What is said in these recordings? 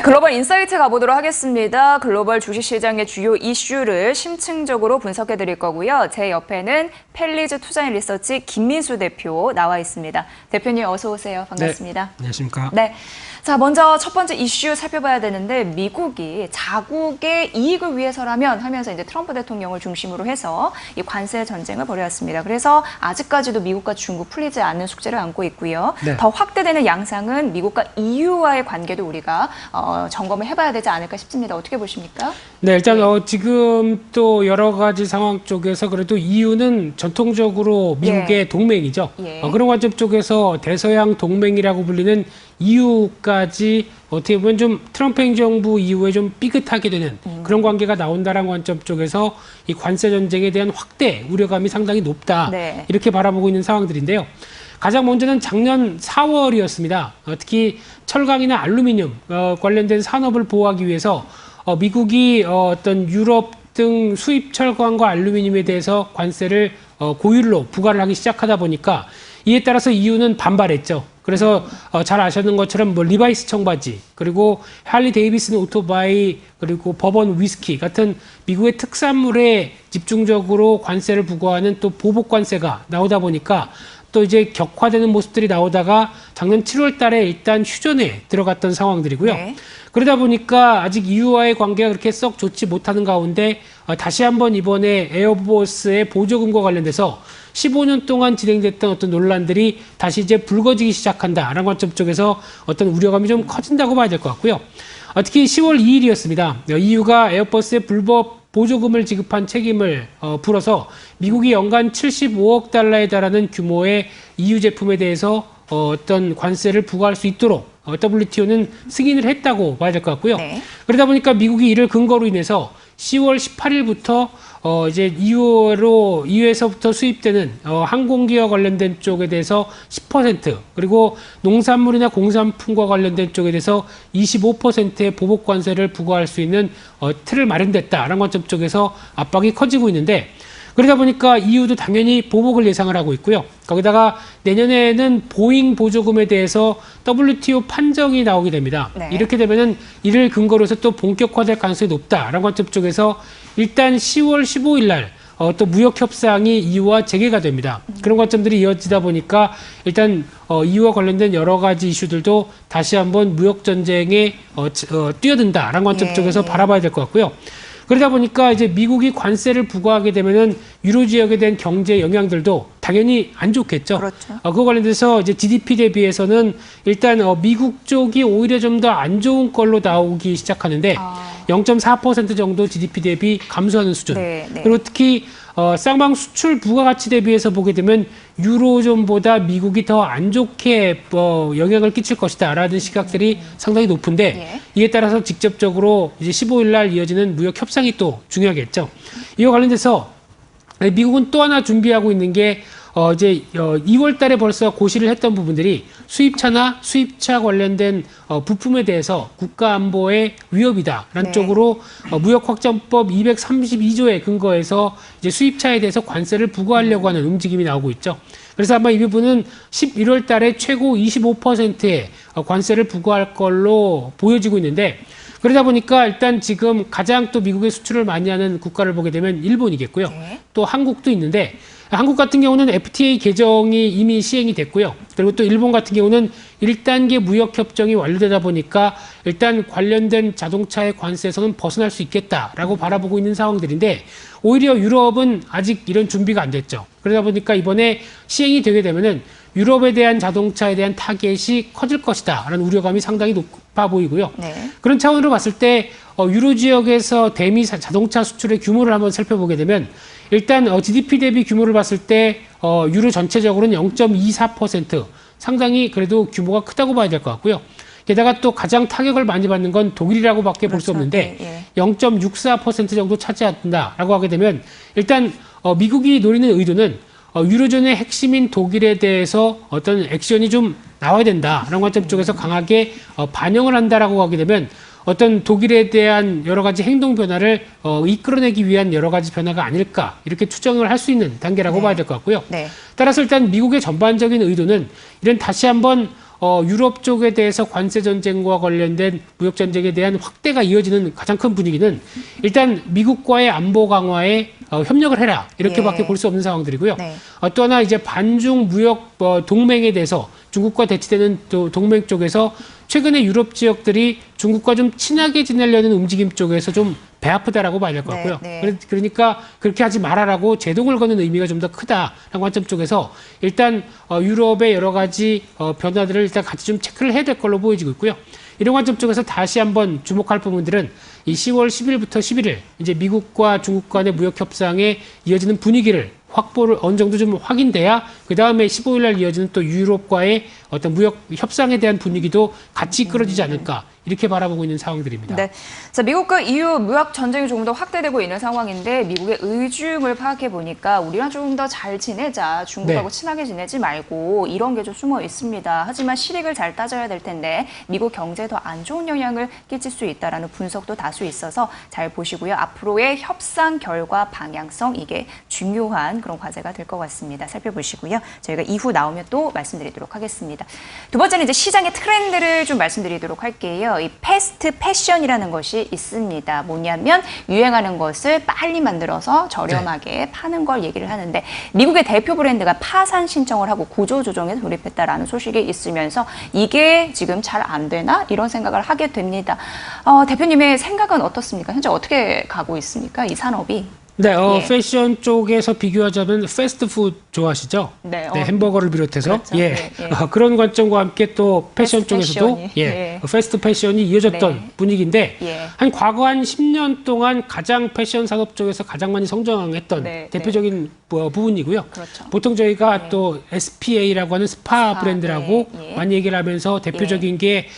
네, 글로벌 인사이트 가보도록 하겠습니다. 글로벌 주식시장의 주요 이슈를 심층적으로 분석해 드릴 거고요. 제 옆에는 펠리즈 투자인 리서치 김민수 대표 나와 있습니다. 대표님 어서 오세요. 반갑습니다. 네, 안녕하십니까. 네. 자, 먼저 첫 번째 이슈 살펴봐야 되는데 미국이 자국의 이익을 위해서라면 하면서 이제 트럼프 대통령을 중심으로 해서 이 관세 전쟁을 벌여왔습니다. 그래서 아직까지도 미국과 중국 풀리지 않는 숙제를 안고 있고요. 네. 더 확대되는 양상은 미국과 EU와의 관계도 우리가 점검을 해봐야 되지 않을까 싶습니다. 어떻게 보십니까? 네, 일단 지금 또 여러 가지 상황 쪽에서 그래도 EU는 전통적으로 미국의 동맹이죠. 예. 그런 관점 쪽에서 대서양 동맹이라고 불리는 EU까지 어떻게 보면 좀 트럼프 행정부 이후에 좀 삐끗하게 되는 그런 관계가 나온다는 관점 쪽에서 이 관세 전쟁에 대한 확대 우려감이 상당히 높다. 네. 이렇게 바라보고 있는 상황들인데요. 가장 먼저는 작년 4월이었습니다. 특히 철강이나 알루미늄 관련된 산업을 보호하기 위해서 미국이 어떤 유럽 등 수입 철강과 알루미늄에 대해서 관세를 고율로 부과를 하기 시작하다 보니까 이에 따라서 EU는 반발했죠. 그래서 잘 아시는 것처럼 뭐 리바이스 청바지, 그리고 할리 데이비슨 오토바이, 그리고 버번 위스키 같은 미국의 특산물에 집중적으로 관세를 부과하는 또 보복 관세가 나오다 보니까 또 이제 격화되는 모습들이 나오다가 작년 7월 달에 일단 휴전에 들어갔던 상황들이고요. 네. 그러다 보니까 아직 EU와의 관계가 그렇게 썩 좋지 못하는 가운데 다시 한번 이번에 에어버스의 보조금과 관련돼서 15년 동안 진행됐던 어떤 논란들이 다시 이제 불거지기 시작한다라는 관점 쪽에서 어떤 우려감이 좀 커진다고 봐야 될 것 같고요. 특히 10월 2일이었습니다. EU가 에어버스에 불법 보조금을 지급한 책임을 풀어서 미국이 연간 75억 달러에 달하는 규모의 EU 제품에 대해서 어떤 관세를 부과할 수 있도록 WTO는 승인을 했다고 봐야 될 것 같고요. 네. 그러다 보니까 미국이 이를 근거로 인해서 10월 18일부터 이제 EU에서부터 수입되는 항공기와 관련된 쪽에 대해서 10%, 그리고 농산물이나 공산품과 관련된 쪽에 대해서 25%의 보복 관세를 부과할 수 있는 틀을 마련됐다라는 관점 쪽에서 압박이 커지고 있는데, 그러다 보니까 EU도 당연히 보복을 예상을 하고 있고요. 거기다가 내년에는 보잉 보조금에 대해서 WTO 판정이 나오게 됩니다. 네. 이렇게 되면은 이를 근거로 해서 또 본격화될 가능성이 높다라는 관점 쪽에서 일단 10월 15일 날 또 무역 협상이 EU와 재개가 됩니다. 그런 관점들이 이어지다 보니까 일단 EU와 관련된 여러 가지 이슈들도 다시 한번 무역 전쟁에 뛰어든다라는 관점 쪽에서 바라봐야 될 것 같고요. 그러다 보니까 이제 미국이 관세를 부과하게 되면은 유로 지역에 대한 경제 영향들도 당연히 안 좋겠죠. 그렇죠. 그거 관련돼서 이제 GDP 대비해서는 일단 미국 쪽이 오히려 좀 더 안 좋은 걸로 나오기 시작하는데 0.4% 정도 GDP 대비 감소하는 수준. 네, 네. 그리고 특히 쌍방 수출 부가가치 대비해서 보게 되면 유로존보다 미국이 더 안 좋게 영향을 끼칠 것이다라는 시각들이 상당히 높은데 예. 이에 따라서 직접적으로 이제 15일 날 이어지는 무역 협상이 또 중요하겠죠. 이와 관련돼서 미국은 또 하나 준비하고 있는 게 이제 2월 달에 벌써 고시를 했던 부분들이 수입차나 수입차 관련된 부품에 대해서 국가 안보의 위협이다라는 네. 쪽으로 무역확장법 232조에 근거해서 이제 수입차에 대해서 관세를 부과하려고 하는 움직임이 나오고 있죠. 그래서 아마 이 부분은 11월 달에 최고 25%의 관세를 부과할 걸로 보여지고 있는데, 그러다 보니까 일단 지금 가장 또 미국의 수출을 많이 하는 국가를 보게 되면 일본이겠고요. 네. 또 한국도 있는데, 한국 같은 경우는 FTA 개정이 이미 시행이 됐고요. 그리고 또 일본 같은 경우는 1단계 무역협정이 완료되다 보니까 일단 관련된 자동차의 관세에서는 벗어날 수 있겠다라고 바라보고 있는 상황들인데, 오히려 유럽은 아직 이런 준비가 안 됐죠. 그러다 보니까 이번에 시행이 되게 되면은 유럽에 대한 자동차에 대한 타겟이 커질 것이다 라는 우려감이 상당히 높아 보이고요. 네. 그런 차원으로 봤을 때 유로 지역에서 대미 자동차 수출의 규모를 한번 살펴보게 되면 일단 GDP 대비 규모를 봤을 때 유로 전체적으로는 0.24%, 상당히 그래도 규모가 크다고 봐야 될 것 같고요. 게다가 또 가장 타격을 많이 받는 건 독일이라고 밖에 볼 수 그렇죠. 없는데 네, 0.64% 정도 차지한다라고 하게 되면 일단 미국이 노리는 의도는 유로존의 핵심인 독일에 대해서 어떤 액션이 좀 나와야 된다라는 관점 쪽에서 강하게 반영을 한다라고 하게 되면 어떤 독일에 대한 여러 가지 행동 변화를 이끌어내기 위한 여러 가지 변화가 아닐까, 이렇게 추정을 할 수 있는 단계라고 네. 봐야 될 것 같고요. 네. 따라서 일단 미국의 전반적인 의도는 이런 다시 한번 유럽 쪽에 대해서 관세 전쟁과 관련된 무역 전쟁에 대한 확대가 이어지는 가장 큰 분위기는 일단 미국과의 안보 강화에 협력을 해라 이렇게밖에 예. 볼 수 없는 상황들이고요. 네. 또 하나 이제 반중 무역 동맹에 대해서 중국과 대치되는 또 동맹 쪽에서 최근에 유럽 지역들이 중국과 좀 친하게 지내려는 움직임 쪽에서 좀 배 아프다라고 봐야 될 것 같고요. 네. 그러니까 그렇게 하지 말아라고 제동을 거는 의미가 좀 더 크다라는 관점 쪽에서 일단 유럽의 여러 가지 변화들을 일단 같이 좀 체크를 해야 될 걸로 보여지고 있고요. 이런 관점 쪽에서 다시 한번 주목할 부분들은 이 10월 10일부터 11일 이제 미국과 중국 간의 무역 협상에 이어지는 분위기를 확보를 어느 정도 좀 확인돼야 그 다음에 15일 날 이어지는 또 유럽과의 어떤 무역 협상에 대한 분위기도 같이 이끌어지지 않을까 이렇게 바라보고 있는 상황들입니다. 네. 자, 미국과 EU 무역 전쟁이 조금 더 확대되고 있는 상황인데 미국의 의중을 파악해 보니까 우리랑 조금 더 잘 지내자, 중국하고 네. 친하게 지내지 말고 이런 게 좀 숨어 있습니다. 하지만 실익을 잘 따져야 될 텐데 미국 경제에 더 안 좋은 영향을 끼칠 수 있다라는 분석도 다수 있어서 잘 보시고요. 앞으로의 협상 결과 방향성 이게 중요한 그런 과제가 될 것 같습니다. 살펴보시고요. 저희가 이후 나오면 또 말씀드리도록 하겠습니다. 두 번째는 이제 시장의 트렌드를 좀 말씀드리도록 할게요. 이 패스트 패션이라는 것이 있습니다. 뭐냐면 유행하는 것을 빨리 만들어서 저렴하게 파는 걸 얘기를 하는데 미국의 대표 브랜드가 파산 신청을 하고 구조조정에 돌입했다라는 소식이 있으면서 이게 지금 잘 안 되나? 이런 생각을 하게 됩니다. 대표님의 생각은 어떻습니까? 현재 어떻게 가고 있습니까? 이 산업이. 네, 예. 패션 쪽에서 비교하자면 패스트푸드 좋아하시죠? 네, 햄버거를 비롯해서 그렇죠. 예, 예. 그런 관점과 함께 또 패션 패스트 쪽에서도 패션이, 예, 패스트 패션이 이어졌던 네. 분위기인데 예. 과거 한 10년 동안 가장 패션 산업 쪽에서 가장 많이 성장했던 네, 대표적인 부분이고요. 그렇죠. 보통 저희가 또 SPA라고 하는 스파 브랜드라고 네, 예. 많이 얘기를 하면서 대표적인 게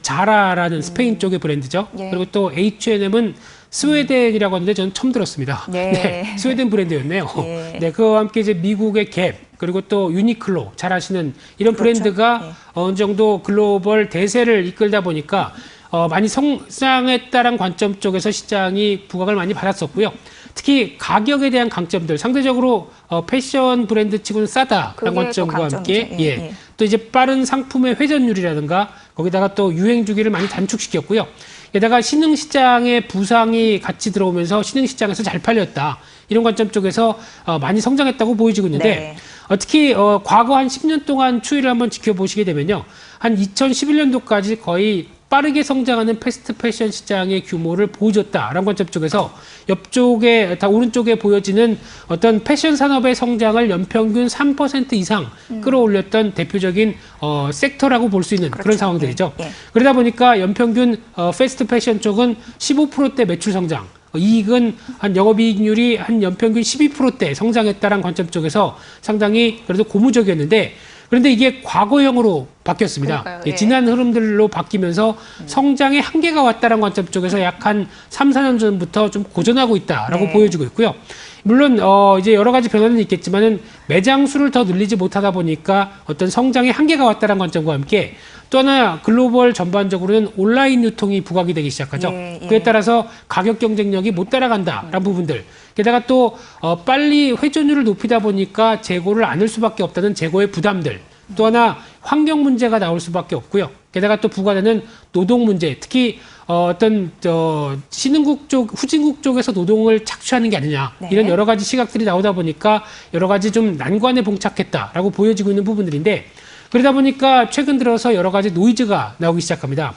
자라라는 스페인 쪽의 브랜드죠. 예. 그리고 또 H&M은 스웨덴이라고 하는데 저는 처음 들었습니다. 네. 스웨덴 브랜드였네요. 예. 네, 그와 함께 이제 미국의 갭 그리고 또 유니클로 잘 아시는 이런 그렇죠. 브랜드가 예. 어느 정도 글로벌 대세를 이끌다 보니까 많이 성장했다는 관점 쪽에서 시장이 부각을 많이 받았었고요. 특히 가격에 대한 강점들 상대적으로 패션 브랜드 치고는 싸다라는 그게 관점과 또 함께 강점이죠. 예. 또 이제 빠른 상품의 회전율이라든가 거기다가 또 유행 주기를 많이 단축시켰고요. 게다가 신흥시장의 부상이 같이 들어오면서 신흥시장에서 잘 팔렸다. 이런 관점 쪽에서 많이 성장했다고 보여지고 있는데 네. 특히 과거 한 10년 동안 추이를 한번 지켜보시게 되면요. 한 2011년도까지 거의 빠르게 성장하는 패스트 패션 시장의 규모를 보여줬다라는 관점 쪽에서 옆쪽에 다 오른쪽에 보여지는 어떤 패션 산업의 성장을 연평균 3% 이상 끌어올렸던 대표적인 섹터라고 볼 수 있는 그렇죠. 그런 상황들이죠. 예. 그러다 보니까 연평균 패스트 패션 쪽은 15%대 매출 성장, 이익은 한 영업이익률이 한 연평균 12%대 성장했다는 관점 쪽에서 상당히 그래도 고무적이었는데 그런데 이게 과거형으로 바뀌었습니다. 그러니까요. 예, 예. 지난 흐름들로 바뀌면서 성장의 한계가 왔다는 관점 쪽에서 약 한 3, 4년 전부터 좀 고전하고 있다라고 네. 보여지고 있고요. 물론 이제 여러 가지 변화는 있겠지만은 매장 수를 더 늘리지 못하다 보니까 어떤 성장의 한계가 왔다는 관점과 함께 또 하나 글로벌 전반적으로는 온라인 유통이 부각이 되기 시작하죠. 예, 예. 그에 따라서 가격 경쟁력이 못 따라간다라는 부분들. 게다가 또 빨리 회전율을 높이다 보니까 재고를 안 할 수밖에 없다는 재고의 부담들. 또 하나 환경 문제가 나올 수밖에 없고요. 게다가 또 부과되는 노동 문제, 특히 어떤 신흥국 쪽, 후진국 쪽에서 노동을 착취하는 게 아니냐 네. 이런 여러 가지 시각들이 나오다 보니까 여러 가지 좀 난관에 봉착했다라고 보여지고 있는 부분들인데 그러다 보니까 최근 들어서 여러 가지 노이즈가 나오기 시작합니다.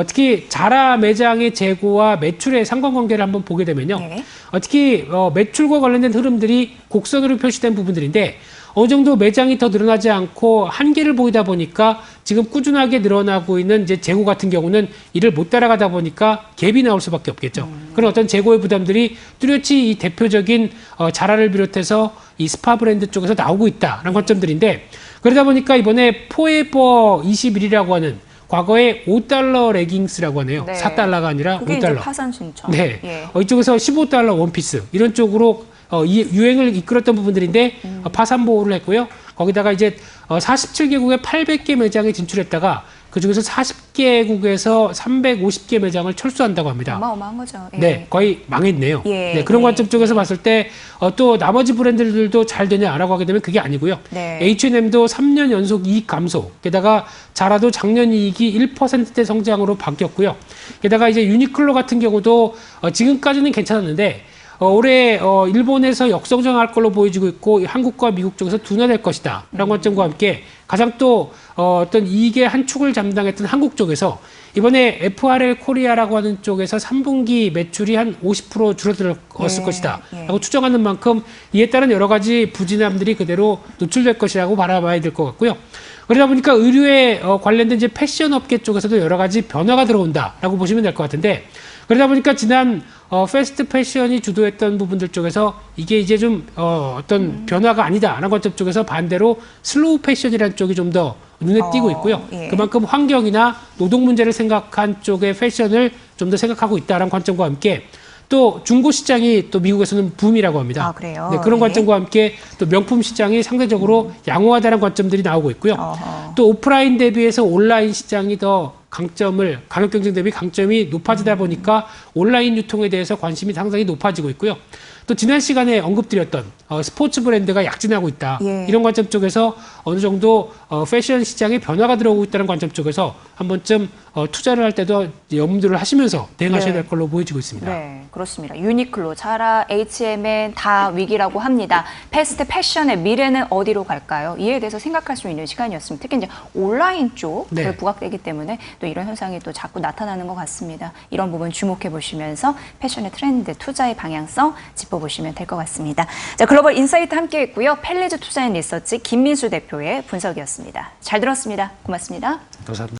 특히 자라 매장의 재고와 매출의 상관관계를 한번 보게 되면요. 네. 특히 매출과 관련된 흐름들이 곡선으로 표시된 부분들인데 어느 정도 매장이 더 늘어나지 않고 한계를 보이다 보니까 지금 꾸준하게 늘어나고 있는 이제 재고 같은 경우는 이를 못 따라가다 보니까 갭이 나올 수밖에 없겠죠. 그런 어떤 재고의 부담들이 뚜렷이 이 대표적인 자라를 비롯해서 이 스파 브랜드 쪽에서 나오고 있다라는 관점들인데 그러다 보니까 이번에 포에버 21이라고 하는 과거에 $5 레깅스라고 하네요. 네. 4달러가 아니라 그게 이제 $5. 파산 신청. 네. 예. 이쪽에서 $15 원피스 이런 쪽으로 유행을 이끌었던 부분들인데 파산 보호를 했고요. 거기다가 이제 47개국에 800개 매장에 진출했다가 그중에서 40개국에서 350개 매장을 철수한다고 합니다. 어마어마한 거죠. 예. 네, 거의 망했네요. 예, 네, 그런 예, 관점 쪽에서 봤을 때 또 나머지 브랜드들도 잘 되냐라고 하게 되면 그게 아니고요. 네. H&M도 3년 연속 이익 감소, 게다가 자라도 작년 이익이 1%대 성장으로 바뀌었고요. 게다가 이제 유니클로 같은 경우도 지금까지는 괜찮았는데 올해 일본에서 역성장할 걸로 보여지고 있고 한국과 미국 쪽에서 둔화될 것이다 라는 관점과 함께 가장 또 어떤 이익의 한 축을 담당했던 한국 쪽에서 이번에 FRL 코리아라고 하는 쪽에서 3분기 매출이 한 50% 줄어들었을 것이다 라고 추정하는 만큼 이에 따른 여러 가지 부진함들이 그대로 노출될 것이라고 바라봐야 될 것 같고요. 그러다 보니까 의류에 관련된 이제 패션 업계 쪽에서도 여러 가지 변화가 들어온다라고 보시면 될 것 같은데, 그러다 보니까 지난 패스트 패션이 주도했던 부분들 쪽에서 이게 이제 좀 어떤 변화가 아니다라는 관점 쪽에서 반대로 슬로우 패션이라는 쪽이 좀 더 눈에 띄고 있고요. 예. 그만큼 환경이나 노동 문제를 생각한 쪽의 패션을 좀 더 생각하고 있다라는 관점과 함께 또 중고 시장이 또 미국에서는 붐이라고 합니다. 아, 그래요? 네, 그런 예. 관점과 함께 또 명품 시장이 상대적으로 양호하다는 관점들이 나오고 있고요. 어허. 또 오프라인 대비해서 온라인 시장이 더 가격 경쟁 대비 강점이 높아지다 보니까 온라인 유통에 대해서 관심이 상당히 높아지고 있고요. 또 지난 시간에 언급드렸던 스포츠 브랜드가 약진하고 있다. 예. 이런 관점 쪽에서 어느 정도 패션 시장에 변화가 들어오고 있다는 관점 쪽에서 한 번쯤 투자를 할 때도 염두를 하시면서 대응하셔야 네. 될 걸로 보여지고 있습니다. 네, 그렇습니다. 유니클로, 자라, H&M 다 위기라고 합니다. 패스트 패션의 미래는 어디로 갈까요? 이에 대해서 생각할 수 있는 시간이었습니다. 특히 이제 온라인 쪽을 네. 부각되기 때문에 또 이런 현상이 또 자꾸 나타나는 것 같습니다. 이런 부분 주목해 보시면서 패션의 트렌드, 투자의 방향성 짚어보시면 될 것 같습니다. 자, 글로벌 인사이트 함께했고요. 펠리즈 투자앤 리서치 김민수 대표의 분석이었습니다. 잘 들었습니다. 고맙습니다. 감사합니다.